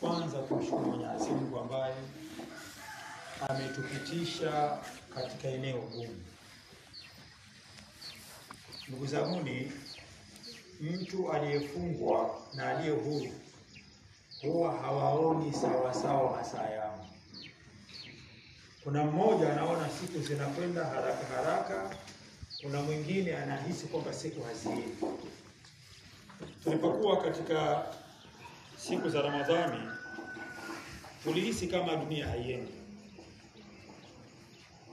Kwanza tumshukuru Mwenyezi Mungu ambaye ametupitisha katika eneo gumu. Ndugu zanguni, mtu aliyefungwa na aliye huru huwa hawaoni sawa sawa masaa yao. Kuna mmoja anaona siku zinakwenda haraka haraka, kuna mwingine anahisi kwamba siku haziendi. Tulipokuwa katika siku za Ramadhani tulihisi kama dunia haiendi,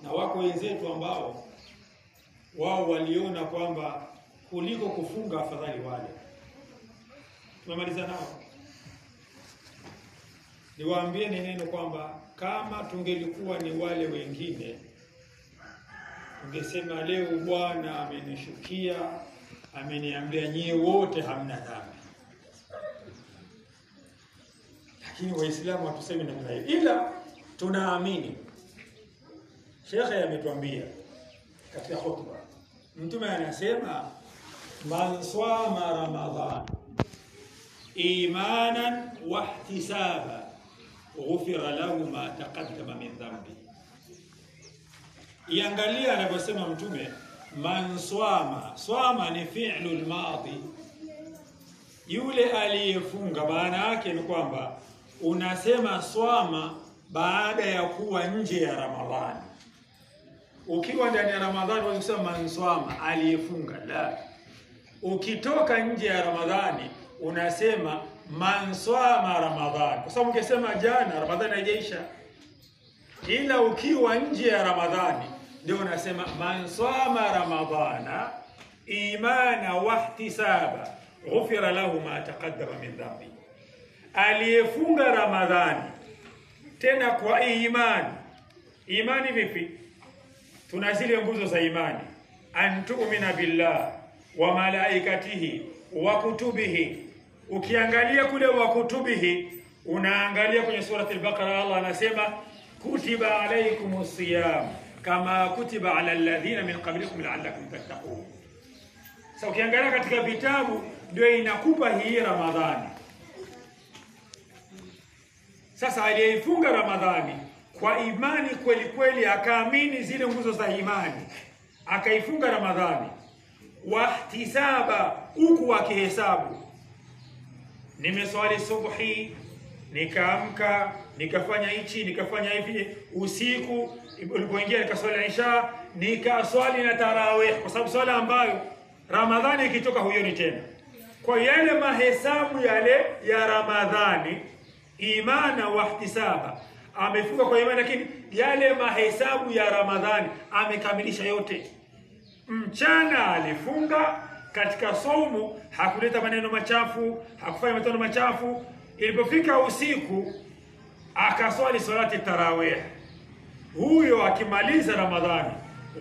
na wako wenzetu ambao wao waliona kwamba kuliko kufunga afadhali wale. Tumemaliza nao. Niwaambie neno kwamba kama tungelikuwa ni wale wengine, tungesema leo Bwana amenishukia, ameniambia nyie wote hamna dhambi. Lakini Waislamu hatusemi namna hiyo, ila tunaamini. Shekhe ametuambia katika hotuba, Mtume anasema man swama Ramadhan imanan wa ihtisaba ghufira lahu ma taqaddama min dhanbi. Iangalia anavyosema Mtume, man swama ni fi'lu al-madi, yule aliyefunga. Maana yake ni kwamba unasema swama baada ya kuwa nje ya Ramadhani. Ukiwa ndani ya Ramadhani unasema man swama, aliyefunga. La, ukitoka nje ya Ramadhani unasema man swama Ramadhani, kwa sababu ungesema jana Ramadhani haijaisha. Ila ukiwa nje ya Ramadhani ndio unasema man swama Ramadhana imana wa ihtisaba ghufira lahu ma taqaddama min dhanbi. Aliyefunga Ramadhani tena kwa imani. Imani vipi? Tuna zile nguzo za imani: an tu'mina billah wa malaikatihi wa kutubihi. Ukiangalia kule wa kutubihi, unaangalia kwenye surati al-Baqara, Allah anasema kutiba alaykumus siyam kama kutiba ala alladhina min qablikum la'allakum tattaqun. Sasa ukiangalia katika vitabu ndio inakupa hii Ramadhani. Sasa aliyefunga Ramadhani kwa imani kweli kweli, akaamini zile nguzo za imani, akaifunga Ramadhani wahtisaba, huku akihesabu, nimeswali subuhi, nikaamka, nikafanya hichi, nikafanya hivi, usiku ulipoingia nikaswali isha, nikaswali na tarawih, kwa sababu swala ambayo Ramadhani ikitoka huioni tena. Kwa yale mahesabu yale ya Ramadhani, imana wa ihtisaba, amefunga kwa imani, lakini yale mahesabu ya Ramadhani amekamilisha yote. Mchana alifunga katika saumu, hakuleta maneno machafu, hakufanya matendo machafu. Ilipofika usiku akaswali salati tarawih. Huyo akimaliza Ramadhani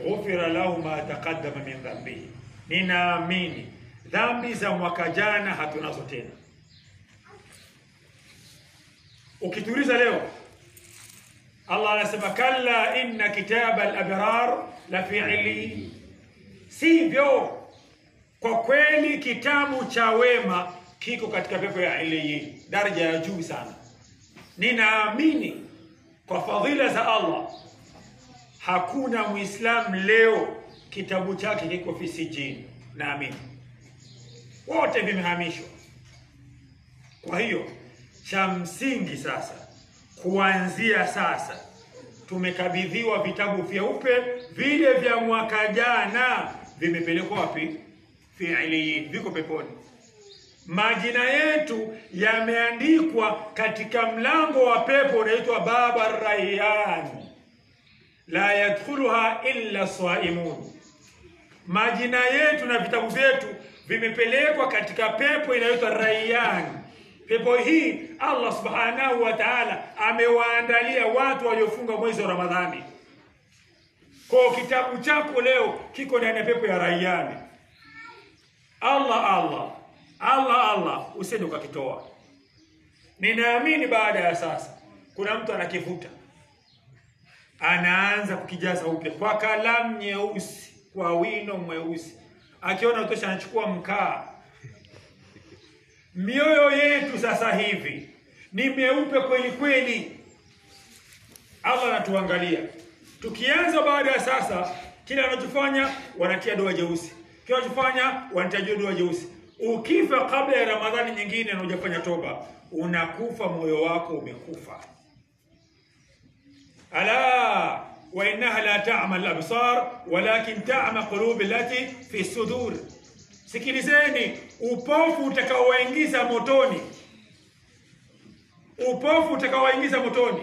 ghufira lahu ma taqaddama min dhanbi. Ninaamini dhambi za mwaka jana hatunazo tena. Ukituliza leo, Allah anasema kalla inna kitaba al-abrar la fi 'illiyin. Sivyo, kwa kweli kitabu cha wema kiko katika pepo ya 'illiyin, daraja ya juu sana. Ninaamini kwa fadhila za Allah hakuna Muislamu leo kitabu chake kiko fi sijini. Naamini wote vimehamishwa. Kwa hiyo cha msingi sasa, kuanzia sasa tumekabidhiwa vitabu vyeupe, vile vya mwaka jana vimepelekwa wapi? Fi 'illiyin, viko peponi. Majina yetu yameandikwa katika mlango wa pepo unaitwa Baba Rayyan, la yadkhuluha illa saimun. Majina yetu na vitabu vyetu vimepelekwa katika pepo inaitwa Rayyan. Pepo hii Allah subhanahu wa ta'ala amewaandalia watu waliofunga mwezi wa Ramadhani. Kwa kitabu chako leo kiko ndani ya pepo ya Rayyan. Allah usende ukakitoa. Ninaamini baada ya sasa kuna mtu anakivuta, anaanza kukijaza upya kwa kalamu nyeusi, kwa wino mweusi. Akiona utosha anachukua mkaa. Mioyo yetu sasa hivi ni meupe kweli kweli. Allah anatuangalia. Tukianza baada ya sasa, kila wanachofanya wanatia doa jeusi, kila wanachofanya wanatia doa jeusi. Ukifa kabla ya Ramadhani nyingine na hujafanya toba, unakufa, moyo wako umekufa. Ala wa innaha la ta'mal absar walakin ta'ma qulub allati fi sudur. Sikilizeni, upofu utakaowaingiza motoni, upofu utakaowaingiza motoni.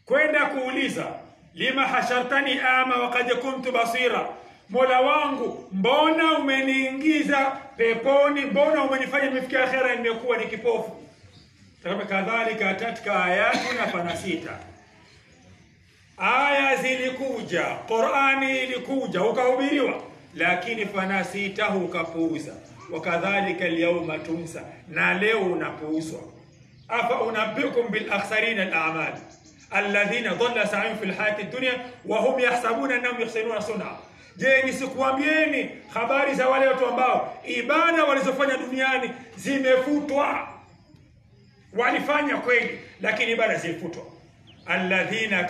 Kwenda kuuliza, lima hashartani ama waqad kuntu basira, Mola wangu, mbona umeniingiza peponi, mbona umenifanya nimefikia akhera nimekuwa ni kipofu? Kama kadhalika atatka ayatuna fanasita. Aya zilikuja, Qur'ani ilikuja, ukahubiriwa, lakini fanasitahu, ukapuuza. Wakadhalika alyawma tunsa, na leo unapuuzwa. Afa unabbiukum bil akhsarina al a'mal alladhina dhalla sa'yuhum fil hayati dunya wa hum yahsabuna annahum yuhsinuna sun'a. Je, nisikuambieni habari za wale watu ambao ibada walizofanya duniani zimefutwa? Walifanya kweli, lakini ibada zilifutwa. Alladhina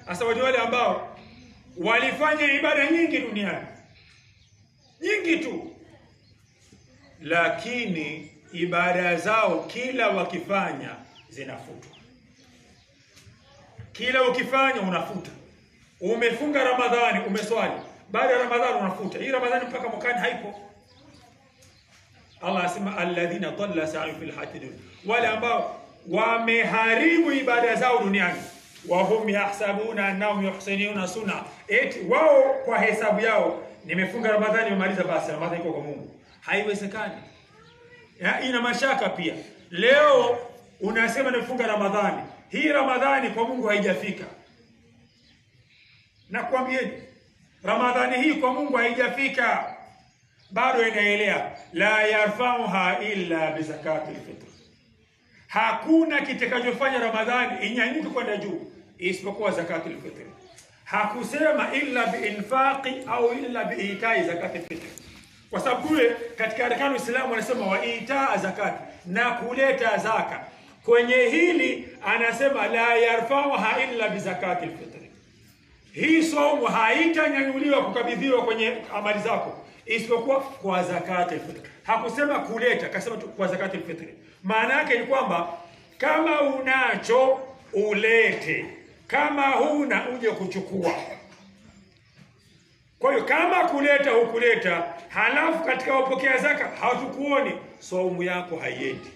asawadi, wale ambao walifanya ibada nyingi duniani, nyingi tu, lakini ibada zao kila wakifanya zinafutwa. Kila ukifanya unafuta. Umefunga Ramadhani, umeswali, baada ya Ramadhani unafuta. Hii Ramadhani mpaka mwakani haipo. Allah asema alladhina dhalla sa'yuhum fil hayati dunya, wale ambao wameharibu ibada zao duniani, wa hum yahsabuna annahum yuhsinuna sun'a, eti wao kwa hesabu yao, nimefunga Ramadhani nimemaliza, basi Ramadhani iko kwa Mungu. Haiwezekani. Ina mashaka pia. Leo unasema nimefunga Ramadhani, hii Ramadhani kwa Mungu haijafika. Nakwambieni, Ramadhani hii kwa Mungu haijafika, bado inaelea. La yarfa'uha illa bi zakatil fitr. Hakuna kitakachofanya Ramadhani inyanyuke kwenda juu isipokuwa zakatul fitr. Hakusema illa bi infaqi au illa bi itai zakatul fitr, kwa sababu kule katika arkanu Uislamu wanasema wa itaa zakati, na kuleta zaka. Kwenye hili anasema la yarfa'uha illa bi zakatil fitr. Hii somo haitanyanyuliwa kukabidhiwa kwenye amali zako isipokuwa kwa zakatul fitr. Hakusema kuleta, akasema tu kwa zakatul fitr. Maana yake ni kwamba kama unacho ulete, kama huna uje kuchukua. Kwa hiyo kama kuleta hukuleta, halafu katika upokea zaka hatukuoni, saumu yako haiendi.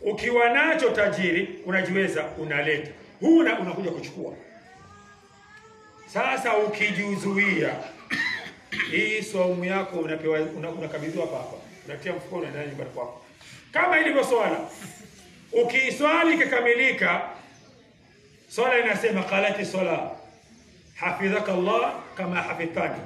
Ukiwa nacho tajiri, unajiweza, unaleta, huna unakuja kuchukua. Sasa ukijizuia, hii saumu yako unapewa, unakabidhiwa hapa, unatia mfukoni ndani nyumbani kwako. Kama ilivyo swala, ukiswali kikamilika, swala inasema qalati swala hafidhaka Allah kama hafidhani,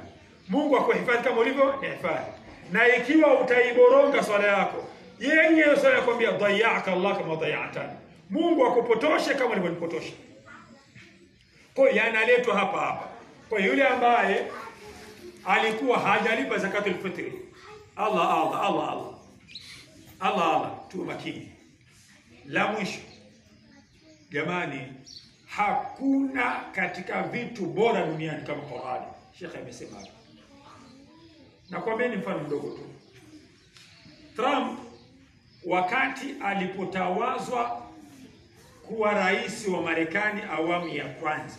Mungu akuhifadhi kama ulivyo nihifadhi. Na ikiwa utaiboronga swala yako, yenyewe swala yakwambia dhayaka Allah kama dhayatani, Mungu akupotoshe kama ulivyonipotosha. Kwa hiyo yanaletwa hapa. Kwa yule ambaye alikuwa hajalipa zakatul fitri, Allah tu makini. La mwisho, jamani, hakuna katika vitu bora duniani kama Qur'ani. Sheikh amesema hapa. Na kwa mimi mfano mdogo tu. Trump wakati alipotawazwa kuwa rais wa Marekani awamu ya kwanza,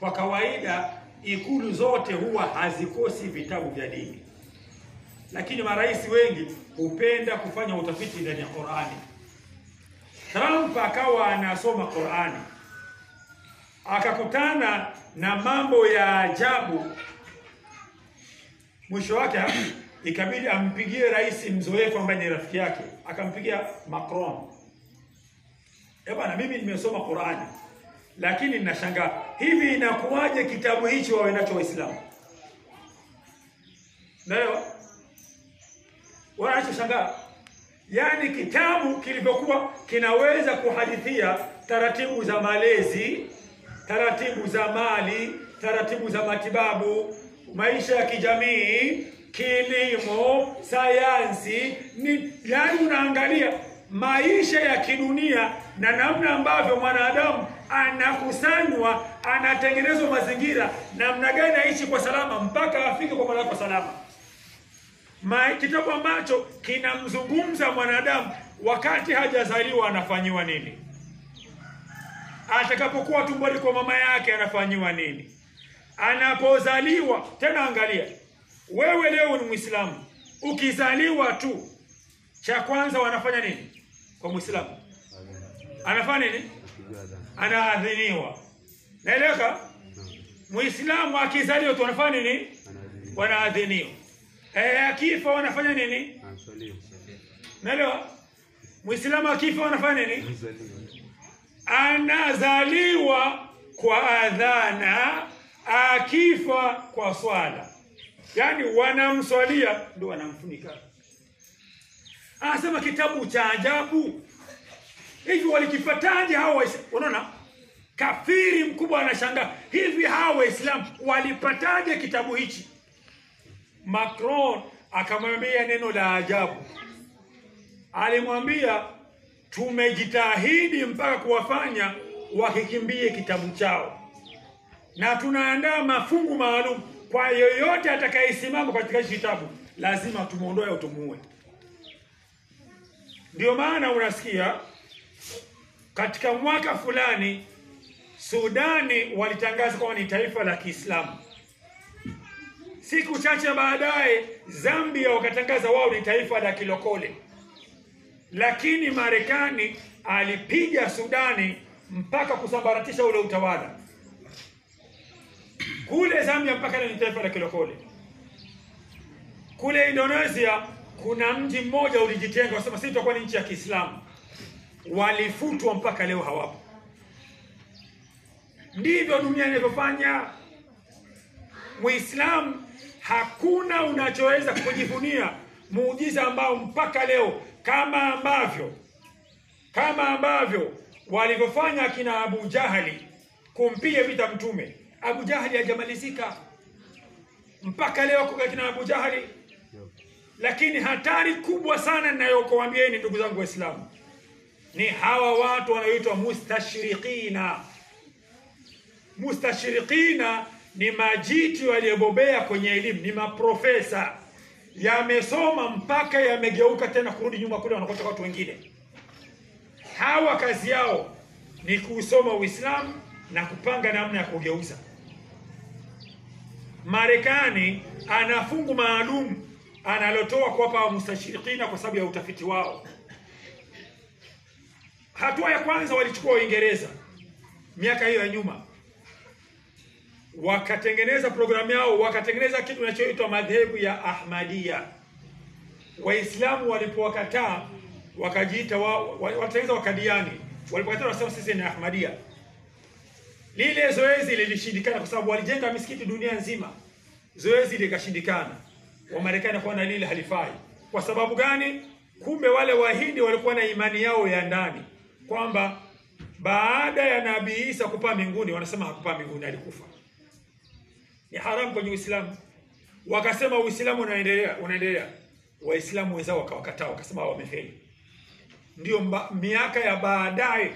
kwa kawaida ikulu zote huwa hazikosi vitabu vya dini, lakini marais wengi hupenda kufanya utafiti ndani ya Qur'ani. Trump akawa anasoma Qur'ani, akakutana na mambo ya ajabu. Mwisho wake ikabidi ampigie rais mzoefu ambaye ni rafiki yake, akampigia Macron. Bwana, mimi nimesoma Qur'ani, lakini ninashangaa, hivi inakuwaje kitabu hicho wawe nacho Waislamu? Leo wanachoshangaa, yani kitabu kilivyokuwa kinaweza kuhadithia taratibu za malezi, taratibu za mali, taratibu za matibabu, maisha ya kijamii, kilimo, sayansi, yani unaangalia maisha ya kidunia na namna ambavyo mwanadamu anakusanywa, anatengenezwa mazingira, namna gani aishi kwa salama mpaka afike kwa Mola kwa salama. Kitabu ambacho kinamzungumza mwanadamu wakati hajazaliwa anafanyiwa nini, atakapokuwa tumboni kwa mama yake anafanyiwa nini, anapozaliwa. Tena angalia, wewe leo ni Muislamu, ukizaliwa tu cha kwanza wanafanya nini kwa Muislamu? Anafanya nini? Anaadhiniwa. Naeleka? Muislamu akizaliwa tu wanafanya nini? Wanaadhiniwa. Akifa wanafanya nini? Naelewa? Muislamu akifa wanafanya nini? Anazaliwa kwa adhana, akifa kwa swala. Yani wanamswalia ndio wanamfunika. Anasema kitabu cha ajabu. Hivi walikipataje hao? Unaona? Kafiri mkubwa anashangaa. Hivi hao Waislamu walipataje kitabu hichi? Macron akamwambia neno la ajabu. Alimwambia tumejitahidi mpaka kuwafanya wakikimbie kitabu chao, na tunaandaa mafungu maalum kwa yoyote atakayesimama katika kitabu lazima tumuondoe au tumuue. Ndio maana unasikia katika mwaka fulani Sudani walitangaza kwamba ni taifa la Kiislamu. Siku chache baadaye Zambia wakatangaza wao ni taifa la kilokole. Lakini Marekani alipiga Sudani mpaka kusambaratisha ule utawala. Kule Zambia mpaka ni taifa la kilokole. Kule Indonesia kuna mji mmoja ulijitenga, wasema sisi tutakuwa ni nchi ya Kiislamu. Walifutwa mpaka leo hawapo. Ndivyo dunia inavyofanya. Muislamu hakuna unachoweza kujivunia muujiza ambao mpaka leo kama ambavyo walivyofanya kina Abu Jahali kumpiga vita Mtume. Abu Jahali hajamalizika mpaka leo kwa kina Abu Jahali. Lakini hatari kubwa sana ninayokuambieni ndugu zangu Waislamu ni hawa watu wanaoitwa mustashriqina. Mustashriqina ni majiti waliobobea kwenye elimu, ni maprofesa, yamesoma mpaka yamegeuka tena kurudi nyuma kule wanakotoka watu wengine. Hawa kazi yao ni kusoma Uislamu na kupanga namna ya kugeuza. Marekani ana fungu maalum analotoa kwa hapa mustashriqina kwa sababu ya utafiti wao. Hatua ya kwanza walichukua Uingereza miaka hiyo ya nyuma, wakatengeneza programu yao, wakatengeneza kitu kinachoitwa madhehebu ya Ahmadiyya. Waislamu walipowakataa wakajiita wataanza wakadiani. Walipokataa wasema sisi ni Ahmadiyya. Lile zoezi lilishindikana kwa sababu walijenga misikiti dunia nzima. Zoezi likashindikana. Wamarekani kwa na lile halifai. Kwa sababu gani? Kumbe wale Wahindi walikuwa na imani yao ya ndani kwamba baada ya Nabii Isa kupaa mbinguni, wanasema hakupaa mbinguni, alikufa. Ni haramu kwenye Uislamu. Wakasema Uislamu unaendelea. Waislamu wenzao wakawakataa, wakasema wamefeli. Ndio miaka ya baadaye,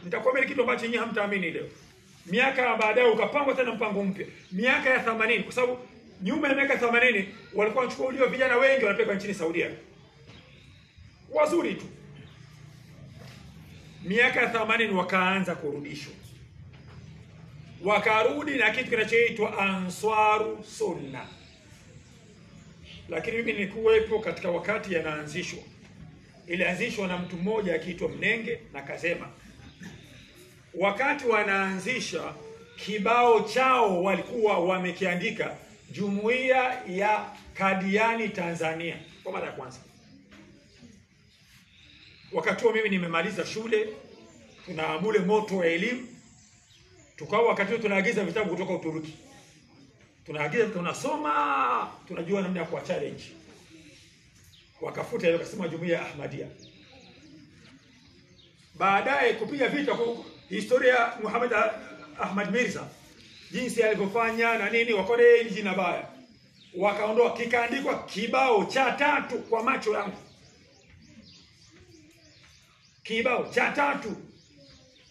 nitakwambia kitu ambacho nyinyi hamtaamini leo. Miaka ya baadaye ukapangwa tena mpango mpya. Miaka ya 80, kwa sababu nyuma ya miaka 80 walikuwa wanachukuliwa vijana wengi wanapelekwa nchini Saudia. Wazuri tu. Miaka ya 80 wakaanza kurudishwa. Wakarudi na kitu kinachoitwa Answaru Sunna. Lakini mimi nilikuwepo katika wakati yanaanzishwa. Ilianzishwa na mtu mmoja akiitwa Mnenge na Kazema. Wakati wanaanzisha kibao chao walikuwa wamekiandika Jumuiya ya Kadiani Tanzania kwa mara ya kwanza. Wakati huo mimi nimemaliza shule, tunaamule moto wa elimu. Tukawa wakati huo tunaagiza vitabu kutoka Uturuki. Tunaagiza, tunasoma, tunajua namna ya kuwa challenge. Wakafuta ile wakasema Jumuiya ya Ahmadiyya. Baadaye kupiga vita kwa historia Muhammad Ahmad Mirza, jinsi alivyofanya na nini, wakaona hili jina baya. wakaondoa, kikaandikwa kibao cha tatu kwa macho yangu. Kibao cha tatu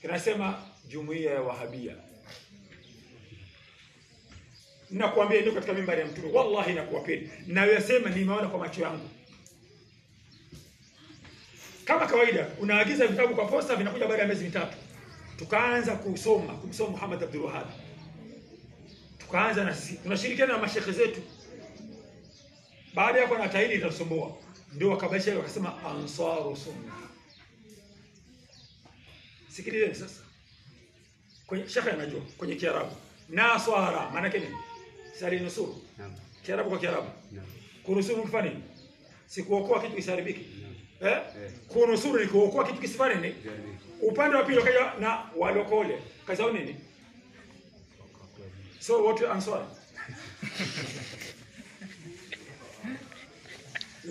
kinasema Jumuiya ya Wahabia. Nakuambia ndio katika mimbari ya Mtume, wallahi nakuapeni, na yasema nimeona kwa macho yangu. Kama kawaida unaagiza vitabu kwa posta, vinakuja baada ya miezi mitatu. Tukaanza kumsoma Muhammad Abdul Wahhab. Tukaanza na sisi tunashirikiana na mashekhe zetu. Baada ya kuwa na taili itasomboa, ndio wakabasha wakasema Ansaru Sunna. Sikilizeni sasa. Kwenye shekhe anajua kwenye Kiarabu. Naswara maana yake nini? Sari nusuru. Naam. Kiarabu kwa Kiarabu. Naam. Kunusuru kufanya nini? Si kuokoa kitu kisaribiki. Naam. Kunusuru ni kuokoa kitu kisifanye nini? Upande wa pili ukaja na walokole. Kazi yao nini? So what you answer?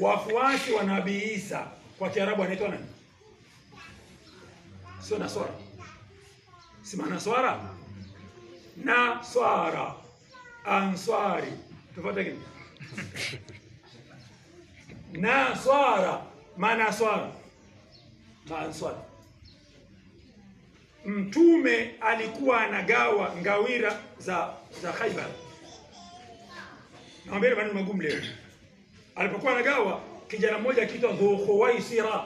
Wafuasi wa Nabii Isa kwa Kiarabu anaitwa nani? Sio Naswara. Si Naswara? Naswara. Answari. Tofauti gani? Naswara, Manaswara. Maanswari. Mtume alikuwa anagawa ngawira za Khaibar. Naambia maneno magumu leo. Alipokuwa anagawa, kijana mmoja akiitwa Dhukhuwaisira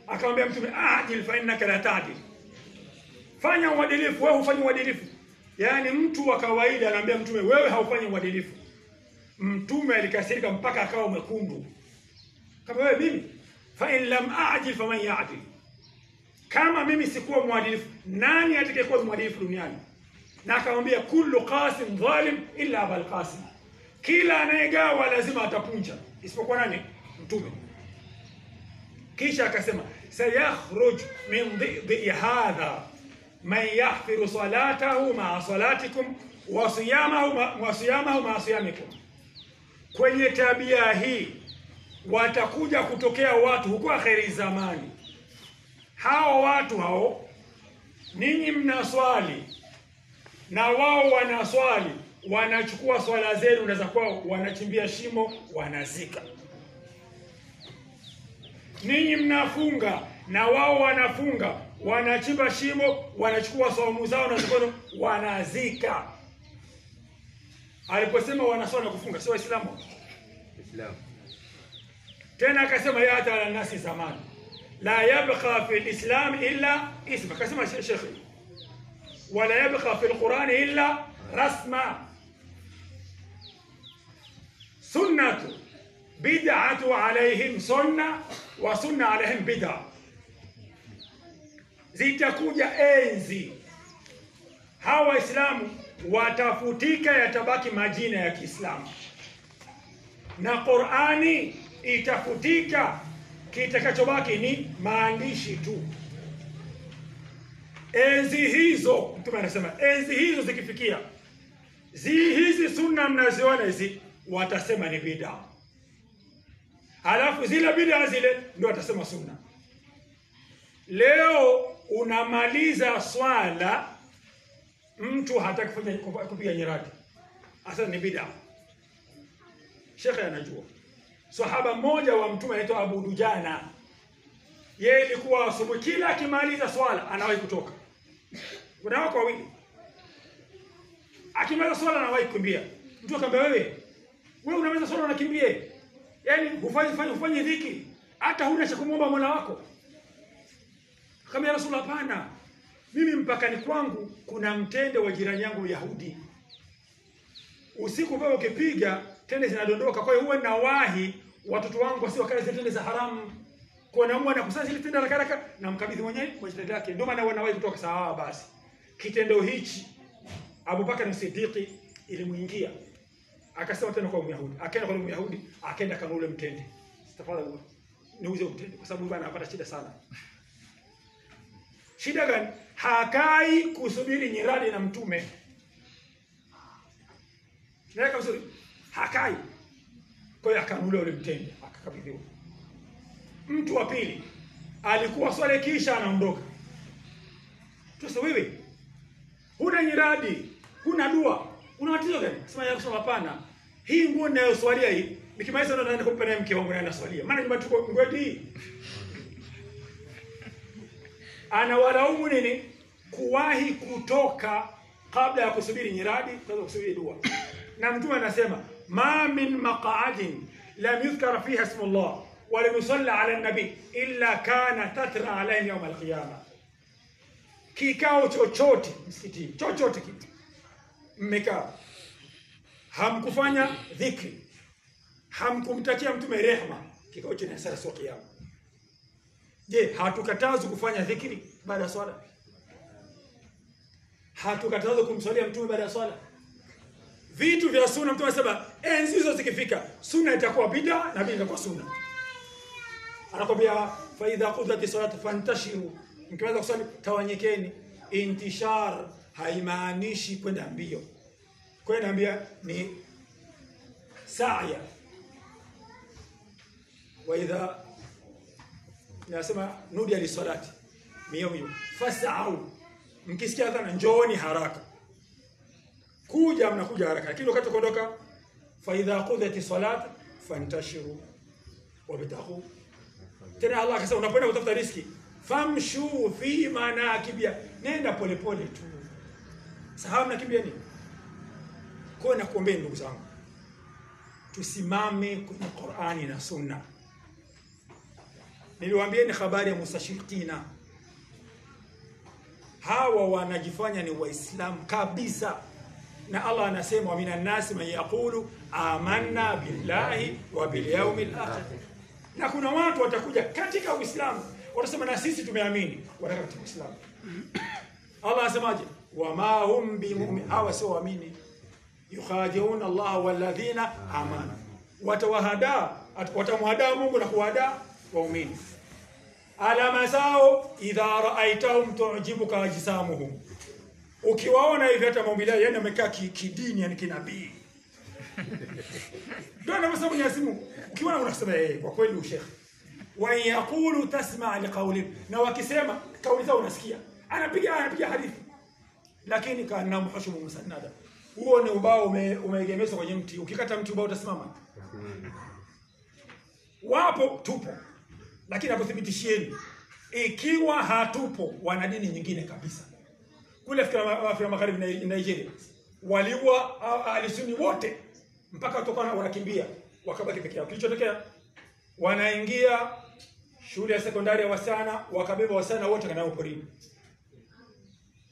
akamwambia Mtume, "Ajil fa innaka la ta'dil." Fanya uadilifu, wewe hufanyi uadilifu. Yaani mtu wa kawaida anaambia Mtume, wewe haufanyi uadilifu. Mtume alikasirika mpaka akawa mwekundu. Kama wewe mimi, fa in lam a'jil faman ya'dil. Kama mimi sikuwa mwadilifu, nani atakayekuwa mwadilifu duniani? Na akamwambia kullu qasim zalim illa Abul Qasim. Kila anayegawa lazima atapunja, isipokuwa nani? Mtume. Kisha akasema sayakhruj min dhidi hadha man yahfiru salatahu ma salatikum wa siyamahu ma siyamikum. Kwenye tabia hii watakuja kutokea watu huko akhiri zamani. Hao watu hao, ninyi mnaswali na wao wanaswali, wanachukua swala zenu na za kwao wanachimbia shimo wanazika. Ninyi mnafunga na wao wanafunga, wanachimba shimo, wanachukua saumu zao na zikono wanazika. Aliposema wanaswali na kufunga, sio Waislamu. Islam. Tena akasema ya ta'ala nasi zamani la yabqa fi al-islam illa isma. Akasema Sheikh, wala yabqa fi al-Quran illa rasma. Sunnatu bid'atu alayhim sunna wa sunna alayhim bid'a. Zitakuja enzi hawa Waislamu watafutika, yatabaki majina ya Kiislamu na Qur'ani itafutika, kitakachobaki ni maandishi tu. Enzi hizo, Mtume anasema enzi hizo zikifikia, hizi sunna mnaziona hizi, watasema ni bid'a. Halafu zile bid'a zile ndio watasema sunna. Leo unamaliza swala, mtu hataki kupiga nyiradi, asa ni bid'a. Sheikh anajua. Sahaba mmoja wa Mtume anaitwa Abu Dujana. Yeye ilikuwa asubuhi kila akimaliza swala anawahi kutoka. Kuna wako wawili. Akimaliza swala anawahi kukimbia. Mtu akamwambia, wewe unamaliza swala unakimbia. Yaani hufanyi dhiki, hata huna cha kumwomba Mola wako. Kama ya Rasul, hapana. Mimi mpakani kwangu kuna mtende wa jirani yangu Yahudi. Usiku wewe ukipiga tende zinadondoka, kwa hiyo huwa nawahi watoto wangu wasio kale zile tende za haramu. Kwa naamua na kusanya zile tende haraka haraka na mkabidhi mwenyewe kwa tende yake. Ndio maana wanawahi kutoka. Sawa basi. Kitendo hichi Abu Bakar Siddiq ilimuingia. Akasema tena kwa Myahudi. Akaenda kwa Myahudi, akaenda kama ule mtende. Tafadhali niuze mtende kwa sababu bwana anapata shida sana. Shida gani? Hakai kusubiri nyiradi na Mtume. Naweka vizuri. Hakai. Kwa hiyo akanunua ule mtende, akakabidhiwa. Mtu wa pili alikuwa swali kisha anaondoka. Sasa wewe huna nyiradi, huna dua, una tatizo gani? Sema ya Rasul, hapana. hii nguo ninayoswalia hii nikimaliza ndo naenda kumpa naye mke wangu naenda swalia. Maana nyumba tuko ngwedi. Anawalaumu nini? Kuwahi kutoka kabla ya kusubiri nyiradi, kabla kusubiri dua. Na Mtume anasema ma min maq'adin lam yuzkara fiha ismullah wa lam yusalla ala an-nabi illa kana tatra alayhi yawm al-qiyamah. Kikao chochote msikitini, chochote kitu mmekaa, hamkufanya dhikri, hamkumtakia Mtume rehema, kikao chenye hasara siku ya kiyama. Je, hatukatazi kufanya dhikri baada ya swala? Hatukatazi kumswalia Mtume baada ya swala? Vitu vya sunna Mtume anasema enzi hizo zikifika sunna itakuwa bid'a na bid'a itakuwa sunna. Anakwambia fa idha qudati salatu fantashiru, mkiweza kusali tawanyekeni. Intishar haimaanishi kwenda mbio. Kwenda mbio ni sa'ya. Wa idha nasema nudi alisalati miyo fas'au, mkisikia adhana njooni haraka. Kuja mnakuja haraka, lakini wakati kuondoka fa idha qudati salat fantashiru wabtaghu. Tena Allah akasema unapoenda kutafuta riziki famshu fi manakibia, nenda polepole tu. Sahau nakimbia nini? Kwa na kuombea ndugu zangu, tusimame kwenye Qur'ani na Sunna. Niliwaambia ni habari ya mustashriqina. Hawa wanajifanya ni waislamu kabisa. Na Allah anasema wa minan nasi man yaqulu amanna billahi wa bil yawmil akhir. Na kuna watu watakuja katika Uislamu watasema na sisi tumeamini, wanataka katika Uislamu. Allah anasemaje? Wama hum bimu'min, hawa sio waamini. Yukhadi'una Allah walladhina amanu. Watamhadaa Mungu na kuwahadaa waumini. Alama zao idha ra'aitahum tu'jibuka ajsamuhum. Ukiwaona hivi hata maumbile yao yani wamekaa kidini, yani kinabii. Ndio anasema Mwenyezi Mungu, ukiona unasema kwa kweli ushekhi. Wa yaqulu tasma' liqawli, na wakisema kauli zao unasikia. Anapiga hadithi. Lakini kana muhashimu musannada. Huo ni ubao umeegemezwa kwenye mti. Ukikata mti ubao utasimama. Wapo tupo. Lakini nakuthibitishieni, ikiwa hatupo wana dini nyingine kabisa. Kule Afrika Magharibi na Nigeria waliwa alisuni wote mpaka tokana wanakimbia wakabaki peke yao. Kilichotokea wanaingia shule ya sekondari ya wasichana, wakabeba wasichana wote kanao porini.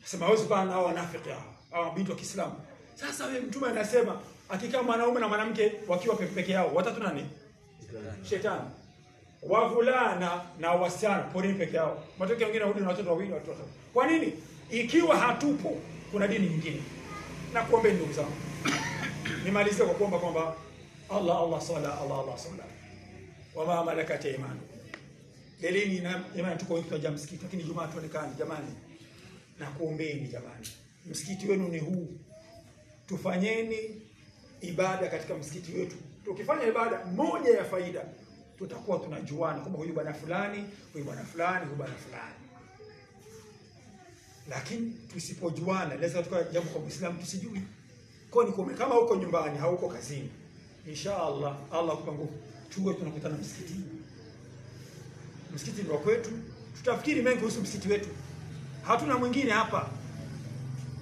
Sema hawezi bana hao wanafiki hao binti wa Kiislamu. Sasa wewe Mtume anasema akikaa mwanaume na mwanamke wakiwa peke yao watatu nani? Shetani. Wavulana na wasichana porini peke yao. Matokeo wengine warudi na watoto wawili watoto. Kwa nini? Ikiwa hatupo kuna dini nyingine. Na kuombe ndugu zangu. Nimalizie kwa kuomba kwamba Allah sala. Wama malakat imanu. Delini na imani tuko wengi kwa msikiti, lakini Jumaa tuonekane jamani. Na kuombeeni jamani. Msikiti wenu ni huu. Tufanyeni ibada katika msikiti wetu. Tukifanya ibada moja ya faida, tutakuwa tunajuana kwamba huyu bwana fulani, huyu bwana fulani, huyu bwana fulani. Lakini tusipojuana, lazima tukao jambo kwa Muislamu tusijui. Kwa ni kama uko nyumbani, hauko kazini. Inshallah Allah akupa nguvu. Tuwe tunakutana msikitini. Msikiti ndio kwetu. Tutafikiri mengi kuhusu msikiti wetu. Hatuna mwingine hapa.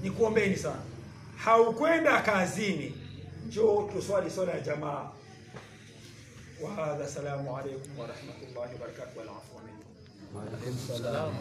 Ni kuombeeni sana. Haukwenda kazini, njoo tuswali swala ya jamaa. Wa hadha, salamu alaykum wa rahmatullahi wa barakatuh wa al-afwa minkum. Wa alaykum salaam.